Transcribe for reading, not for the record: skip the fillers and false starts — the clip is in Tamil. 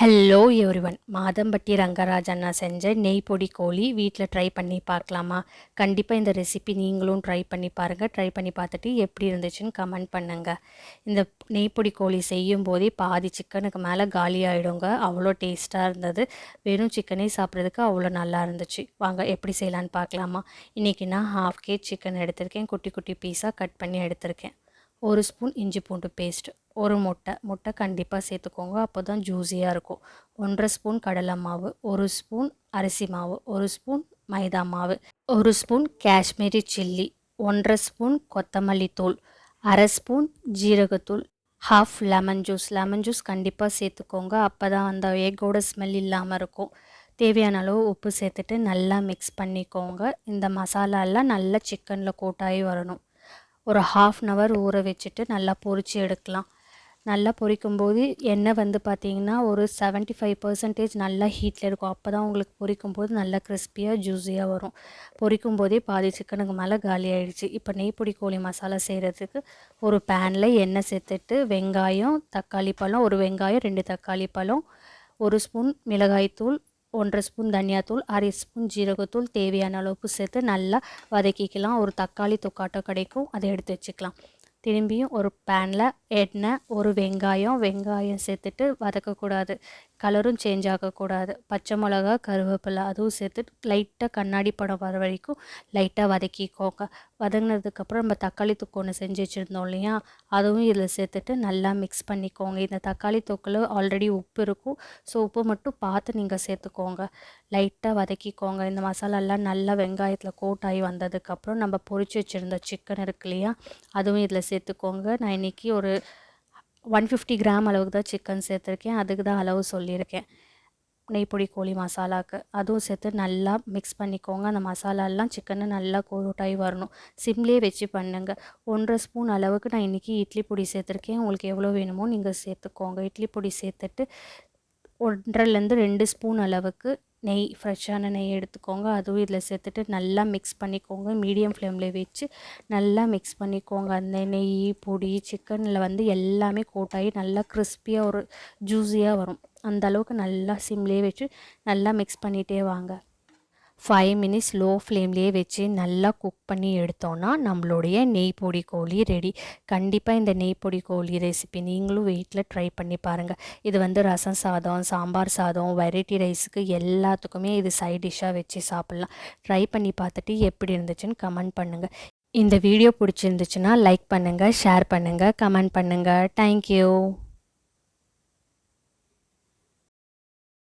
ஹலோ எவ்ரிவன், மாதம்பட்டி ரங்கராஜ் அண்ணா செஞ்ச நெய் பொடி கோழி வீட்டில் ட்ரை பண்ணி பார்க்கலாமா? கண்டிப்பாக இந்த ரெசிபி நீங்களும் ட்ரை பண்ணி பாருங்கள். ட்ரை பண்ணி பார்த்துட்டு எப்படி இருந்துச்சுன்னு கமெண்ட் பண்ணுங்கள். இந்த நெய் பொடி கோழி செய்யும் போதே பாதி சிக்கனுக்கு மேலே காலி ஆகிடுங்க. அவ்வளோ டேஸ்ட்டாக இருந்தது. வெறும் சிக்கனே சாப்பிட்றதுக்கு அவ்வளோ நல்லா இருந்துச்சு. வாங்க எப்படி செய்யலான்னு பார்க்கலாமா? இன்றைக்கி நான் 1/2 kg சிக்கன் எடுத்திருக்கேன். குட்டி குட்டி பீஸாக கட் பண்ணி எடுத்திருக்கேன். 1 ஸ்பூன் இஞ்சி பூண்டு பேஸ்ட், ஒரு முட்டை கண்டிப்பாக சேர்த்துக்கோங்க, அப்போ தான் ஜூஸியாக இருக்கும். 1/2 ஸ்பூன் கடலை மாவு, 1 ஸ்பூன் அரிசி மாவு, 1 ஸ்பூன் மைதா மாவு, 1 ஸ்பூன் காஷ்மீரி சில்லி, 1/2 ஸ்பூன் கொத்தமல்லி தூள், 1/2 ஸ்பூன் ஜீரகத்தூள், 1/2 லெமன் ஜூஸ் கண்டிப்பாக சேர்த்துக்கோங்க, அப்போ தான் அந்த எக்கோட ஸ்மெல் இல்லாமல் இருக்கும். தேவையான அளவு உப்பு சேர்த்துட்டு நல்லா மிக்ஸ் பண்ணிக்கோங்க. இந்த மசாலாலாம் நல்லா சிக்கனில் கோட்டாகி வரணும். ஒரு 1/2 அன் ஹவர் ஊற வச்சுட்டு நல்லா பொரித்து எடுக்கலாம். நல்லா பொரிக்கும்போது எண்ணெய் பார்த்திங்கன்னா ஒரு 75% நல்லா ஹீட்டில் இருக்கும். அப்போ தான் உங்களுக்கு பொரிக்கும்போது நல்லா கிறிஸ்பியாக ஜூஸியாக வரும். பொரிக்கும் போதே பாதி சிக்கனுக்கு மேலே காலி ஆகிடுச்சு. இப்போ நெய்ப்பொடி கோழி மசாலா செய்கிறதுக்கு ஒரு பேனில் எண்ணெய் சேர்த்துட்டு வெங்காயம், தக்காளி பழம், ஒரு வெங்காயம் 2 தக்காளி பழம், 1 ஸ்பூன் மிளகாய்த்தூள், 1/2 ஸ்பூன் தனியாத்தூள், 1/2 ஸ்பூன் ஜீரகத்தூள் தேவையான அளவுக்கு சேர்த்து நல்லா வதக்கிக்கலாம். ஒரு தக்காளி தொக்காட்டம் கிடைக்கும், அதை எடுத்து வச்சுக்கலாம். திரும்பியும் ஒரு பேனில் எண்ணெய், ஒரு வெங்காயம் சேர்த்துட்டு வதக்கக்கூடாது, கலரும் சேஞ்ச் ஆகக்கூடாது. பச்சை மிளகா, கருவேப்பிலை அதுவும் சேர்த்து லைட்டாக கண்ணாடி படம் வர வரைக்கும் லைட்டாக வதக்கிக்கோங்க. வதங்கினதுக்கப்புறம் நம்ம தக்காளி தொக்கு ஒன்று செஞ்சு வச்சுருந்தோம் இல்லையா, அதுவும் இதில் சேர்த்துட்டு நல்லா மிக்ஸ் பண்ணிக்கோங்க. இந்த தக்காளி தொக்கில் ஆல்ரெடி உப்பு இருக்கும், ஸோ உப்பு மட்டும் பார்த்து நீங்கள் சேர்த்துக்கோங்க. லைட்டாக வதக்கிக்கோங்க. இந்த மசாலாலாம் நல்லா வெங்காயத்தில் கோட் ஆகி வந்ததுக்கப்புறம் நம்ம பொரிச்சு வச்சுருந்த சிக்கன் இருக்கு இல்லையா, அதுவும் இதில் சேர்த்துக்கோங்க. நான் இன்றைக்கி ஒரு 150 கிராம் அளவுக்கு தான் சிக்கன் சேர்த்துருக்கேன், அதுக்கு தான் அளவு சொல்லியிருக்கேன் நெய்ப்பொடி கோழி மசாலாவுக்கு. அதுவும் சேர்த்து நல்லா மிக்ஸ் பண்ணிக்கோங்க. அந்த மசாலாலாம் சிக்கனை நல்லா கோட்டாகி வரணும். சிம்லேயே வச்சு பண்ணுங்கள். 1/2 ஸ்பூன் அளவுக்கு நான் இன்றைக்கி இட்லி பொடி சேர்த்துருக்கேன். உங்களுக்கு எவ்வளோ வேணுமோ நீங்கள் சேர்த்துக்கோங்க. இட்லி பொடி சேர்த்துட்டு 1.5லேருந்து 2 ஸ்பூன் அளவுக்கு நெய், ஃப்ரெஷ்ஷான நெய் எடுத்துக்கோங்க. அதுவும் இதில் சேர்த்துட்டு நல்லா மிக்ஸ் பண்ணிக்கோங்க. மீடியம் ஃப்ளேமில் வச்சு நல்லா மிக்ஸ் பண்ணிக்கோங்க. அந்த நெய் பொடி சிக்கனில் எல்லாமே கோட்டாகி நல்லா கிறிஸ்பியாக ஒரு ஜூஸியாக வரும். அந்த அளவுக்கு நல்லா சிம்லேயே வச்சு நல்லா மிக்ஸ் பண்ணிகிட்டே வாங்க. 5 மினிட்ஸ் லோ ஃப்ளேம்லேயே வச்சு நல்லா குக் பண்ணி எடுத்தோன்னா நம்மளுடைய நெய் பொடி கோழி ரெடி. கண்டிப்பாக இந்த நெய் பொடி கோழி ரெசிபி நீங்களும் வீட்டில் ட்ரை பண்ணி பாருங்கள். இது ரசம் சாதம், சாம்பார் சாதம், வெரைட்டி ரைஸுக்கு எல்லாத்துக்குமே இது சைட் டிஷ்ஷாக வச்சு சாப்பிட்லாம். ட்ரை பண்ணி பார்த்துட்டு எப்படி இருந்துச்சுன்னு கமெண்ட் பண்ணுங்கள். இந்த வீடியோ பிடிச்சிருந்துச்சுன்னா லைக் பண்ணுங்கள், ஷேர் பண்ணுங்கள், கமெண்ட் பண்ணுங்கள். தேங்க்யூ.